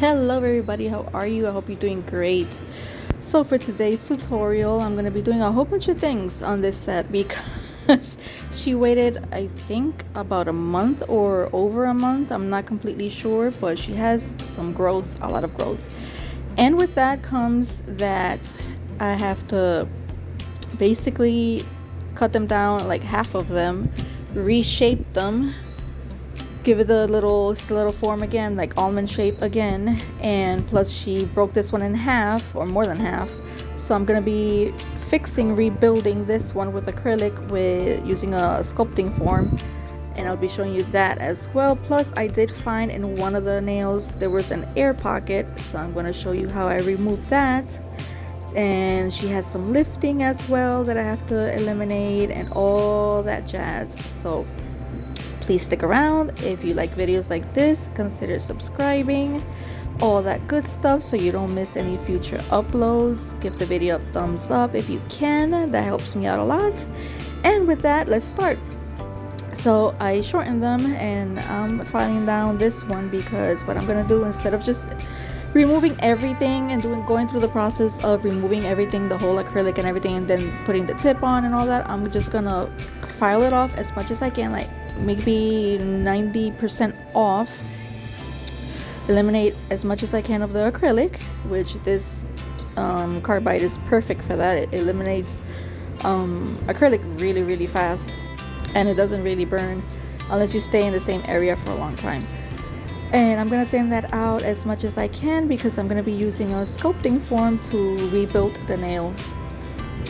Hello everybody, how are you? I hope you're doing great. So for today's tutorial, I'm going to be doing a whole bunch of things on this set because she waited, I think, about a month or over a month. I'm not completely sure, but she has some growth, a lot of growth. And with that comes that I have to basically cut them down, like half of them, reshape them, give it a little stiletto form again, like almond shape again. And plus she broke this one in half, or more than half, so I'm gonna be rebuilding this one with acrylic with using a sculpting form, and I'll be showing you that as well. Plus I did find in one of the nails there was an air pocket, so I'm going to show you how I removed that. And she has some lifting as well that I have to eliminate and all that jazz. So please stick around. If you like videos like this, consider subscribing, all that good stuff, so you don't miss any future uploads. Give the video a thumbs up if you can, that helps me out a lot. And with that, let's start. So I shortened them, and I'm filing down this one because what I'm gonna do, instead of just removing everything and going through the process of removing everything, the whole acrylic and everything, and then putting the tip on and all that, I'm just gonna file it off as much as I can, like maybe 90% off. Eliminate as much as I can of the acrylic, which this carbide is perfect for that. It eliminates acrylic really fast, and it doesn't really burn unless you stay in the same area for a long time. And I'm gonna thin that out as much as I can because I'm gonna be using a sculpting form to rebuild the nail.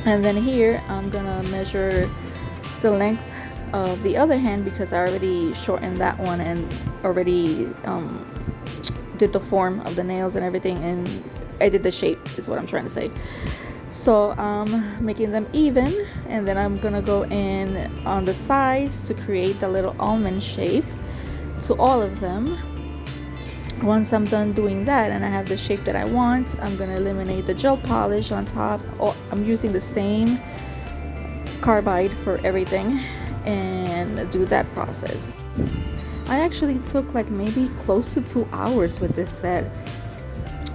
And then here I'm gonna measure the length of the other hand because I already shortened that one and already did the form of the nails and everything, and I did the shape is what I'm trying to say. So I'm making them even, and then I'm gonna go in on the sides to create the little almond shape to all of them. Once I'm done doing that and I have the shape that I want, I'm gonna eliminate the gel polish on top. I'm using the same carbide for everything and do that process. I actually took like maybe close to 2 hours with this set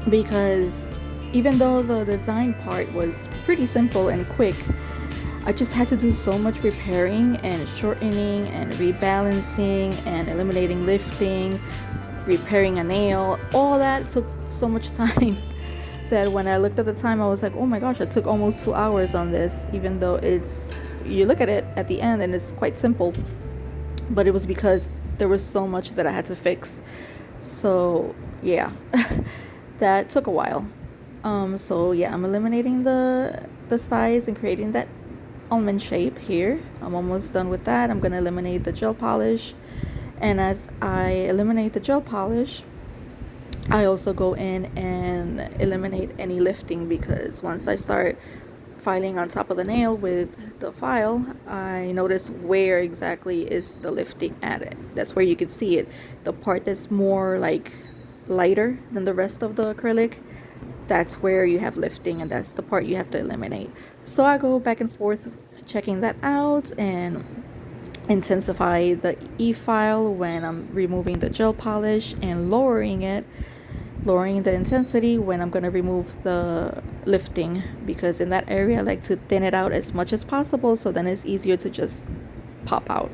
because even though the design part was pretty simple and quick, I just had to do so much repairing and shortening and rebalancing and eliminating lifting, repairing a nail. All that took so much time that when I looked at the time I was like, oh my gosh, I took almost 2 hours on this, even though you look at it at the end and it's quite simple, but it was because there was so much that I had to fix. So yeah, that took a while. So yeah, I'm eliminating the size and creating that almond shape here. I'm almost done with that. I'm gonna eliminate the gel polish, and as I eliminate the gel polish, I also go in and eliminate any lifting, because once I start filing on top of the nail with the file, I notice where exactly is the lifting at it. That's where you can see it. The part that's more like lighter than the rest of the acrylic, that's where you have lifting, and that's the part you have to eliminate. So I go back and forth checking that out and intensify the e-file when I'm removing the gel polish, and lowering the intensity when I'm going to remove the lifting, because in that area I like to thin it out as much as possible, so then it's easier to just pop out.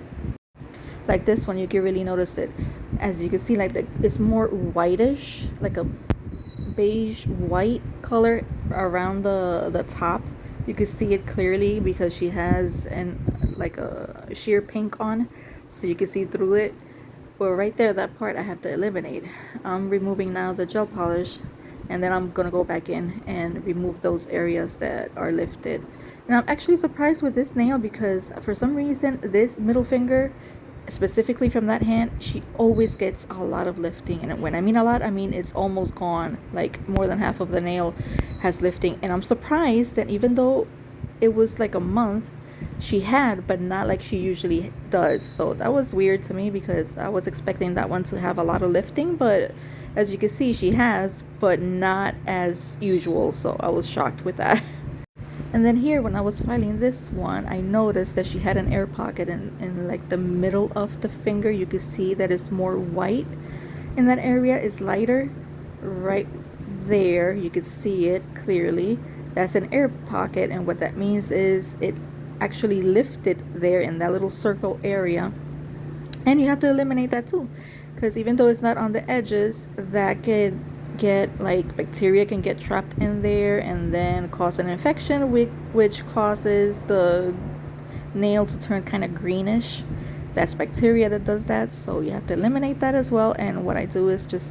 Like this one, you can really notice it. As you can see, like it's more whitish, like a beige white color around the top. You can see it clearly because she has like a sheer pink on, so you can see through it. Well, right there, that part I have to eliminate. I'm removing now the gel polish, and then I'm gonna go back in and remove those areas that are lifted. And I'm actually surprised with this nail because for some reason this middle finger, specifically from that hand, she always gets a lot of lifting. And when I mean a lot, I mean it's almost gone. Like more than half of the nail has lifting, and I'm surprised that even though it was like a month, she had, but not like she usually does. So that was weird to me because I was expecting that one to have a lot of lifting, but as you can see, she has, but not as usual. So I was shocked with that. And then here, when I was filing this one, I noticed that she had an air pocket in like the middle of the finger. You can see that it's more white in that area, is lighter. right there. You can see it clearly. That's an air pocket, and what that means is it actually lifted there in that little circle area. And you have to eliminate that too, because even though it's not on the edges, that could get, like, bacteria can get trapped in there and then cause an infection, which causes the nail to turn kind of greenish. That's bacteria that does that, so you have to eliminate that as well. And what I do is just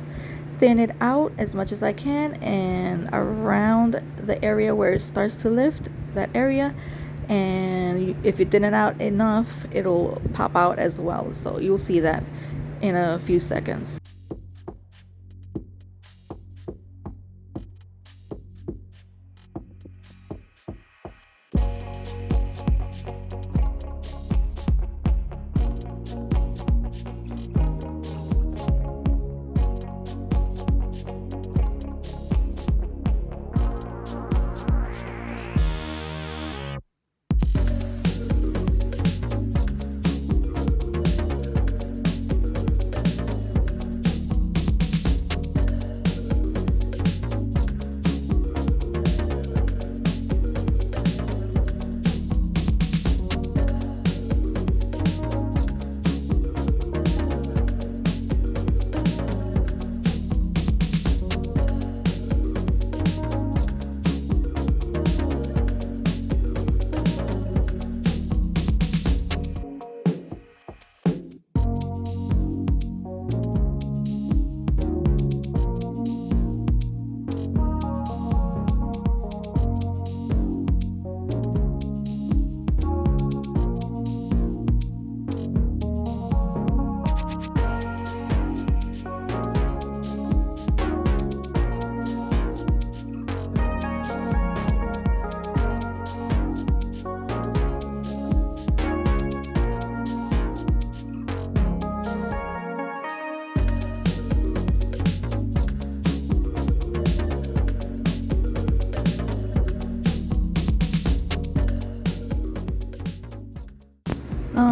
thin it out as much as I can, and around the area where it starts to lift, that area, and if you thin it out enough, it'll pop out as well. So you'll see that in a few seconds.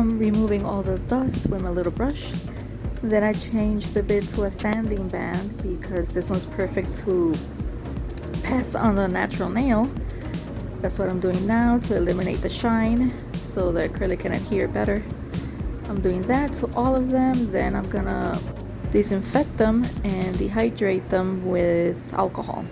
Removing all the dust with my little brush. Then I changed the bit to a sanding band because this one's perfect to pass on the natural nail. That's what I'm doing now to eliminate the shine so the acrylic can adhere better. I'm doing that to all of them. Then I'm gonna disinfect them and dehydrate them with alcohol.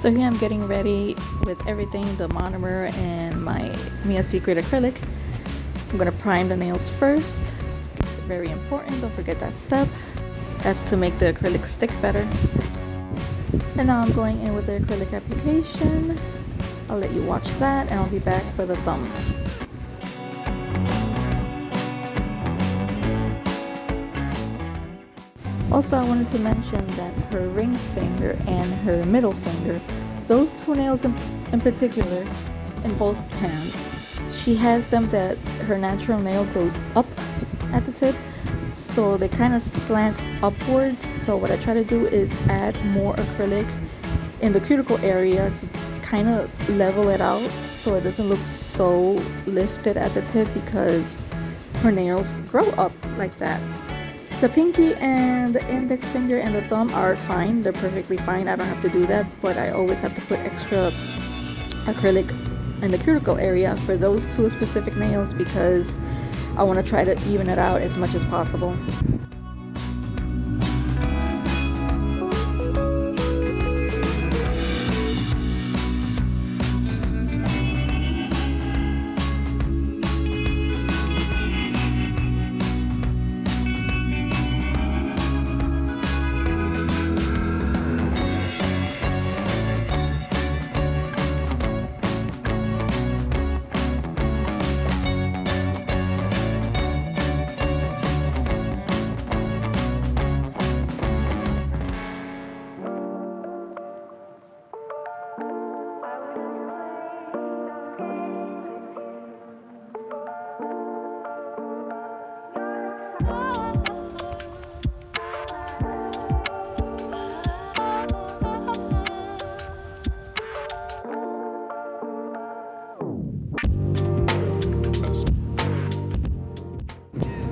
So here I'm getting ready with everything, the monomer and my Mia Secret acrylic. I'm going to prime the nails first. Very important, don't forget that step. That's to make the acrylic stick better. And now I'm going in with the acrylic application. I'll let you watch that and I'll be back for the thumb. Also, I wanted to mention that her ring finger and her middle finger, those two nails in particular, in both hands, she has them that her natural nail goes up at the tip, so they kind of slant upwards. So what I try to do is add more acrylic in the cuticle area to kind of level it out so it doesn't look so lifted at the tip, because her nails grow up like that. The pinky and the index finger and the thumb are fine. They're perfectly fine. I don't have to do that, but I always have to put extra acrylic in the cuticle area for those two specific nails because I want to try to even it out as much as possible.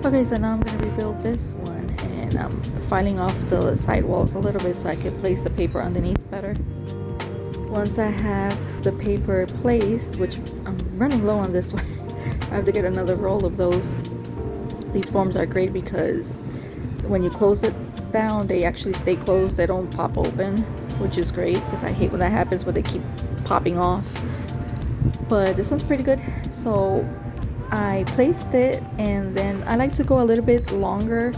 Okay, so now I'm going to rebuild this one, and I'm filing off the side walls a little bit so I can place the paper underneath better. Once I have the paper placed, which I'm running low on this one, I have to get another roll of those. These forms are great because when you close it down, they actually stay closed. They don't pop open, which is great because I hate when that happens when they keep popping off. But this one's pretty good. So I placed it, and then I like to go a little bit longer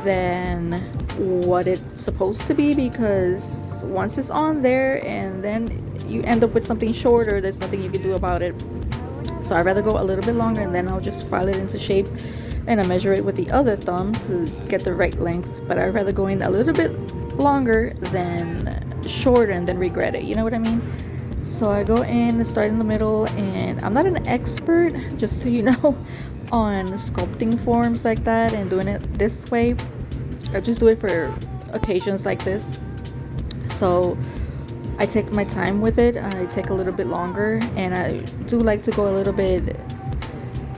than what it's supposed to be, because once it's on there and then you end up with something shorter, there's nothing you can do about it. So I'd rather go a little bit longer, and then I'll just file it into shape and I measure it with the other thumb to get the right length. But I'd rather go in a little bit longer than shorter and then regret it, you know what I mean? So I go in, start in the middle, and I'm not an expert, just so you know, on sculpting forms like that and doing it this way. I just do it for occasions like this. So I take my time with it. I take a little bit longer, and I do like to go a little bit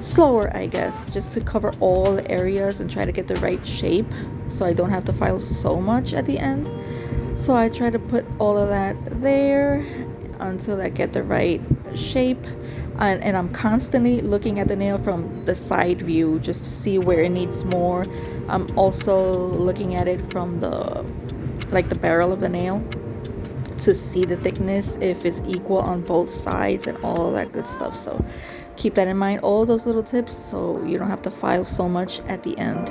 slower, I guess, just to cover all the areas and try to get the right shape so I don't have to file so much at the end. So I try to put all of that there until I get the right shape, and I'm constantly looking at the nail from the side view just to see where it needs more. I'm also looking at it from the barrel of the nail to see the thickness, if it's equal on both sides and all that good stuff. So keep that in mind, all those little tips, so you don't have to file so much at the end.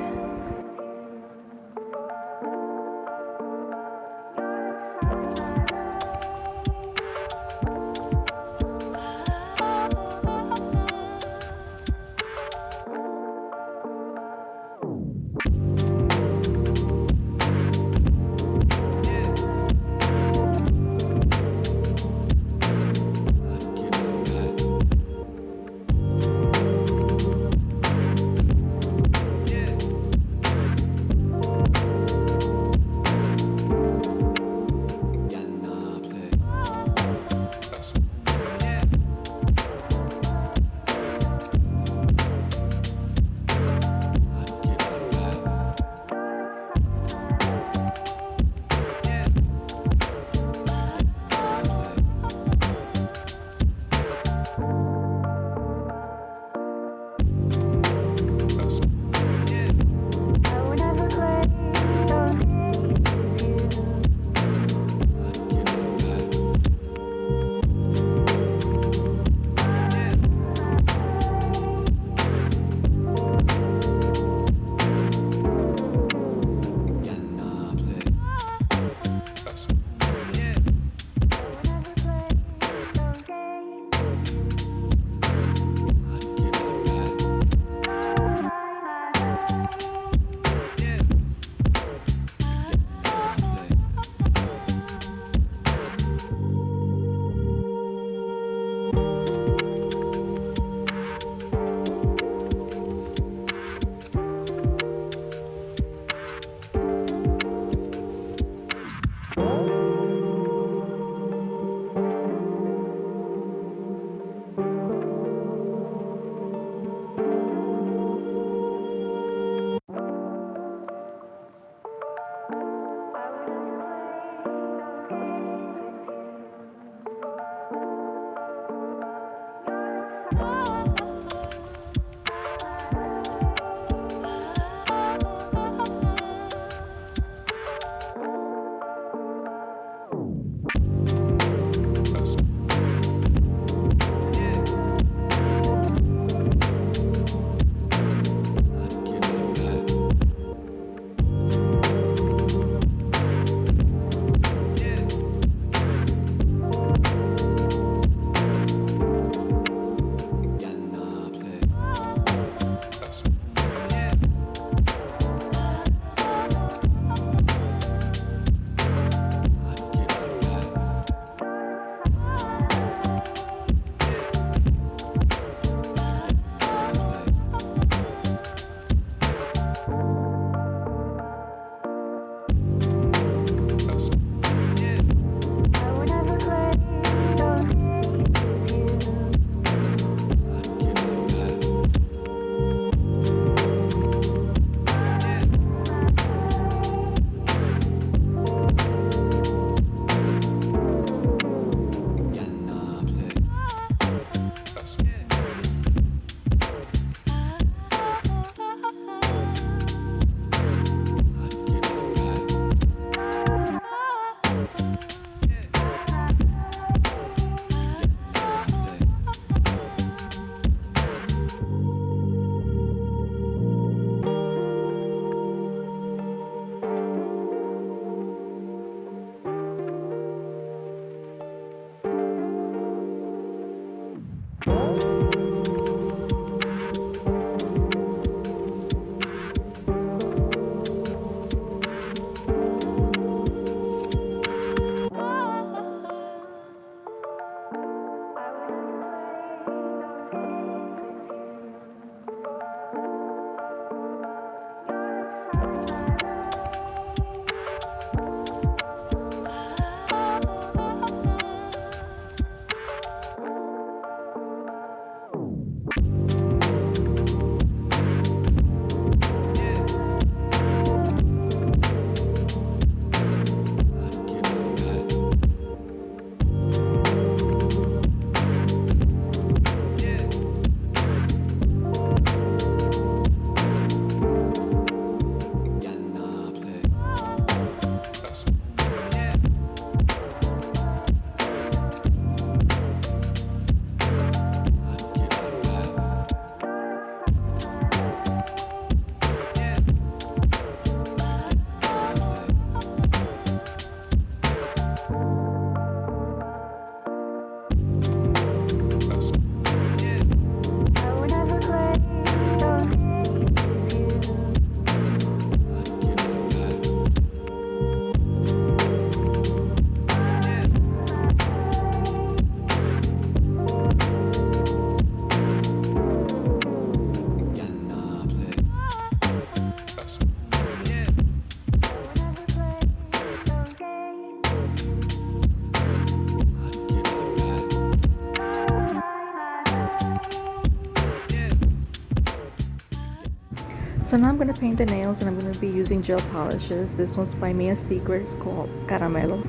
So now I'm going to paint the nails, and I'm going to be using gel polishes. This one's by Mia Secret. It's called Caramelo.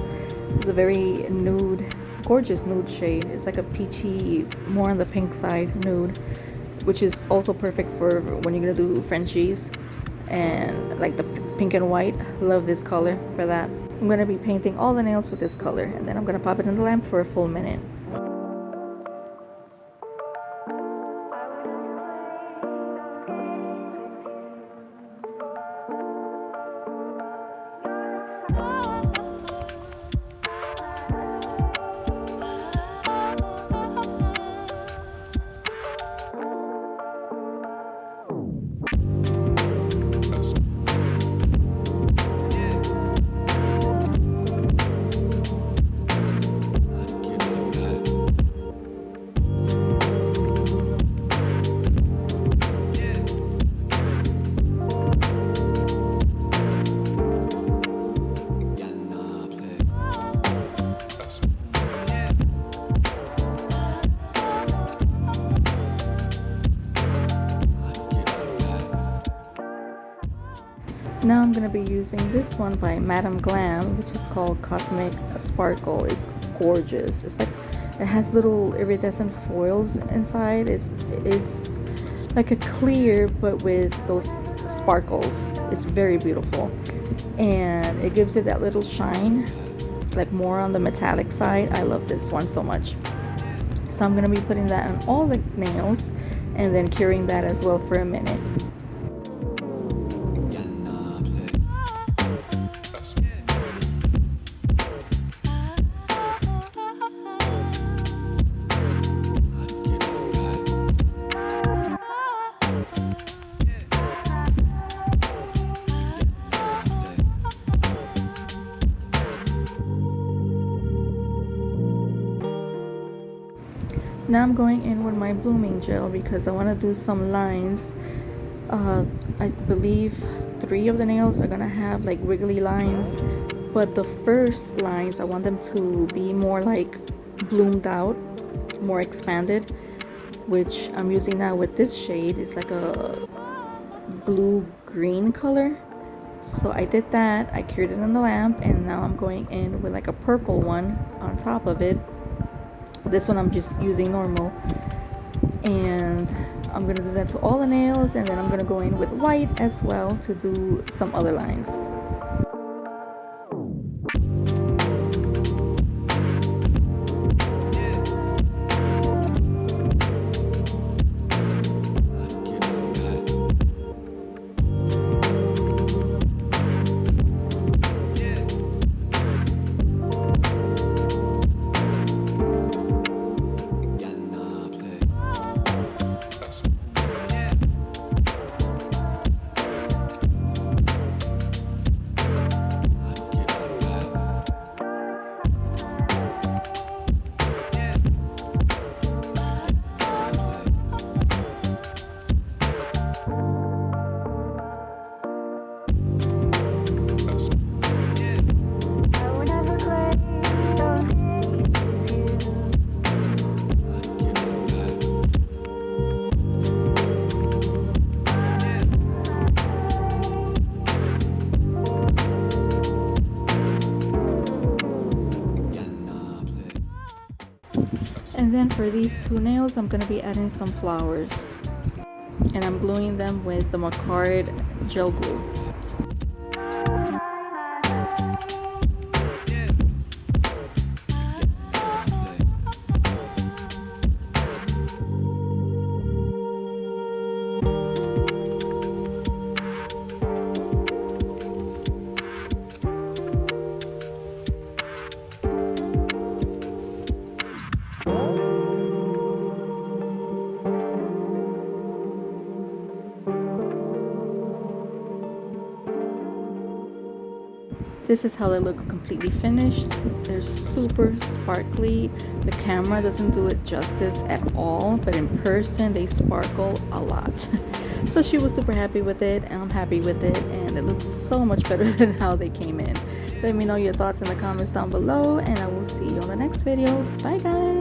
It's a very nude, gorgeous nude shade. It's like a peachy, more on the pink side nude, which is also perfect for when you're going to do Frenchies and like the pink and white. Love this color for that. I'm going to be painting all the nails with this color, and then I'm going to pop it in the lamp for a full minute. Now I'm going to be using this one by Madame Glam, which is called Cosmic Sparkle. It's gorgeous. It's like, it has little iridescent foils inside. It's like a clear, but with those sparkles. It's very beautiful. And it gives it that little shine, like more on the metallic side. I love this one so much. So I'm going to be putting that on all the nails and then curing that as well for a minute. Now I'm going in with my blooming gel because I want to do some lines. I believe 3 of the nails are gonna have like wiggly lines, but the first lines I want them to be more like bloomed out, more expanded, which I'm using now with this shade. It's like a blue green color. So I did that, I cured it in the lamp, and now I'm going in with like a purple one on top of it. This one I'm just using normal, and I'm gonna do that to all the nails, and then I'm gonna go in with white as well to do some other lines. And then for these 2 nails, I'm going to be adding some flowers. And I'm gluing them with the Macard gel glue. This is how they look completely finished. They're super sparkly. The camera doesn't do it justice at all, but in person they sparkle a lot. So she was super happy with it, and I'm happy with it, and it looks so much better than how they came in. Let me know your thoughts in the comments down below, and I will see you on the next video. Bye guys!